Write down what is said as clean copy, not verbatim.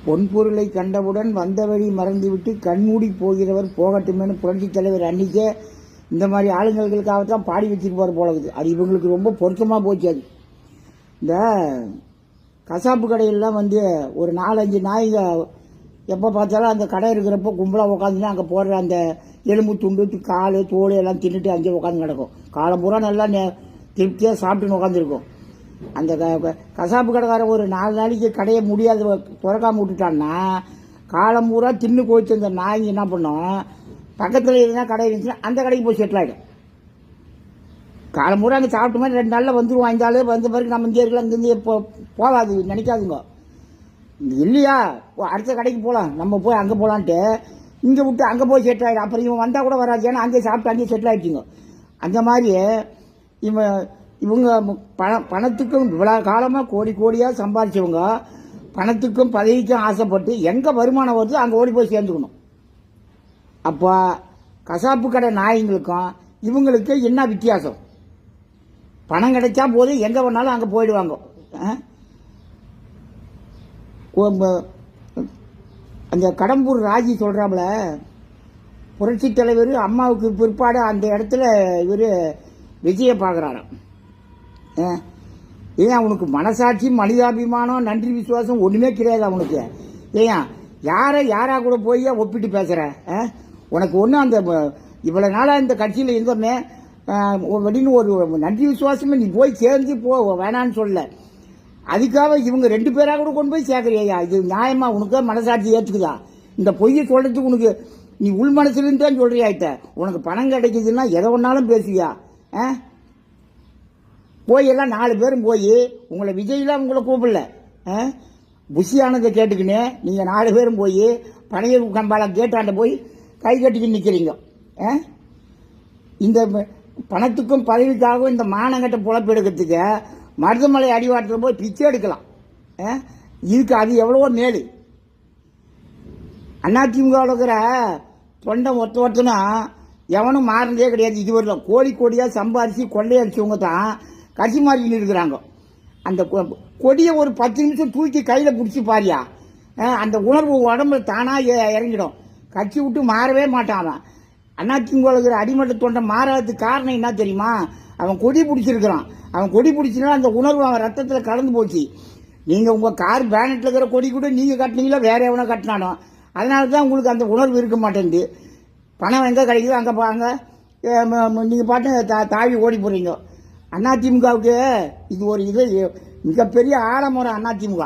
பொன்பொருளை கண்டவுடன் வந்த வழி மறந்துவிட்டு கண்மூடி போகிறவர் போகட்டுமேனு புரட்சித் தலைவர் அன்றைக்கே இந்த மாதிரி ஆளுங்களுக்காகத்தான் பாடி வச்சிருப்பார் போல இருக்குது. அது இவங்களுக்கு ரொம்ப பொருத்தமாக போச்சு. அது இந்த கசாப்பு கடையிலலாம் ஒரு 4-5 நாய்ங்க எப்போ பார்த்தாலும் அந்த கடை இருக்கிறப்போ கும்பலாக உட்காந்துன்னா அங்கே போடுற அந்த எலும்பு துண்டு கால் தோல் எல்லாம் தின்னுட்டு அங்கேயே உட்காந்து கிடக்கும். காலம் பூரா நல்லா திருப்தியாக சாப்பிட்டுன்னு உட்காந்துருக்கும். அந்த கசாப்பு கடைக்காரன் ஒரு 4 நாளைக்கு கடையை முடியாத திறக்காம விட்டுட்டான்னா காலம் பூரா தின்னு கோச்சு அந்த நாய்ங்க என்ன பண்ணோம், பக்கத்தில் எதுனா கடை இருந்துச்சுன்னா அந்த கடைக்கு போய் செட்டில் ஆகிடும். காலம் பூரா அங்கே சாப்பிட்ட மாதிரி 2 நாளில் வந்துடுவோம். 5 நாள் வந்த பிறகு நம்ம இங்கே இருக்கலாம், இங்கேருந்து போகாது நினைக்காதுங்க. இல்லையா அடுத்த கடைக்கு போகலாம், நம்ம போய் அங்கே போகலான்ட்டு இங்கே விட்டு அங்கே போய் செட்டில் ஆகிடும். அப்புறம் இவன் வந்தால் கூட வராது, ஏன்னா அங்கேயே சாப்பிட்டு அங்கேயே செட்டில் ஆகிடுச்சிங்க. அந்த மாதிரி இவங்க பணத்துக்கும் இவ்வளோ காலமாக கோடியாக சம்பாதிச்சவங்க பணத்துக்கும் பதவிக்கும் ஆசைப்பட்டு எங்கே வருமானம் வருதோ அங்கே ஓடி போய் சேர்ந்துக்கணும். அப்போ கசாப்பு கடை நாய்ங்களுக்கும் இவங்களுக்கு என்ன வித்தியாசம்? பணம் கிடைச்சா போது எங்கே வேணாலும் அங்கே போயிடுவாங்க. அந்த கடம்பூர் ராஜி சொல்கிறாப்புல, புரட்சி தலைவர் அம்மாவுக்கு பிற்பாடு அந்த இடத்துல இவர் விஜயை பார்க்குறாராம். ஏன் அவனுக்கு மனசாட்சி மனிதாபிமானம் நன்றி விசுவாசம் ஒன்றுமே கிடையாது அவனுக்கு. ஏன் யாரா கூட போய் ஒப்பிட்டு பேசுகிற? உனக்கு ஒன்றும் அந்த இவ்வளோ நாளாக இந்த கட்சியில் இருந்தோமே அப்படின்னு ஒரு நன்றி விசுவாசமே நீ போய் சேர்ந்து வேணான்னு சொல்ல. அதுக்காக இவங்க 2 பேராக கூட கொண்டு போய் சேர்க்குறியா? இது நியாயமா? உனக்கு மனசாட்சி ஏற்றுக்குதா? இந்த பொய்யை சொல்கிறதுக்கு உனக்கு நீ உள் மனசுலேருந்து தான் சொல்கிறியாயிட்ட. உனக்கு பணம் கிடைக்குதுன்னா எதை ஒன்றாலும் பேசுவியா? போய் எல்லாம் 4 பேரும் போய் உங்களை விஜயெல்லாம் உங்களை கூப்பிடல, புஷியானதை கேட்டுக்கின்னு நீங்கள் 4 பேரும் போய் பனைய கம்பால கேட்டாண்ட போய் கை கட்டிக்கின்னு நிற்கிறீங்க. இந்த பணத்துக்கும் பதவிக்காகவும் இந்த மானங்கட்ட பொழப்பு எடுக்கிறதுக்கு மருதமலை அடிவாரத்தில் போய் பிச்சை எடுக்கலாம். இதுக்கு அது எவ்வளவோ மேலு. அதிமுகவில் இருக்கிற தொண்டை ஒருத்தனா எவனும் மாறினதே கிடையாது. இது வரலாம் கோடியாக சம்பாரிச்சு கொள்ளையடிச்சவங்க தான் கட்சி மாறிக்கின்னு இருக்கிறாங்க. அந்த கொடியை ஒரு 10 நிமிஷம் தூக்கி கையில் பிடிச்சி பாரியா, அந்த உணர்வு உடம்புல தானாக இறங்கிடும். கட்சி விட்டு மாறவே மாட்டான். அதிமுக இருக்கிற அடிமட்ட தொண்டை மாறாததுக்கு காரணம் என்ன தெரியுமா? அவன் கொடி பிடிச்சிருக்கிறான். அவன் கொடி பிடிச்சினா அந்த உணர்வு அவன் ரத்தத்தில் கலந்து போச்சு. நீங்கள் உங்கள் கார் பேனட்டில் இருக்கிற கொடி கூட நீங்கள் கட்டினீங்களோ வேற எவனோ கட்டினானோ, அதனால தான் உங்களுக்கு அந்த உணர்வு இருக்க மாட்டேங்குது. பணம் எங்கே கிடைக்குதோ அங்கே பாங்க நீங்கள் பாட்டு தாவி ஓடி போகிறீங்க. அதிமுகவுக்கு இது ஒரு மிகப்பெரிய ஆலமரம் அதிமுக.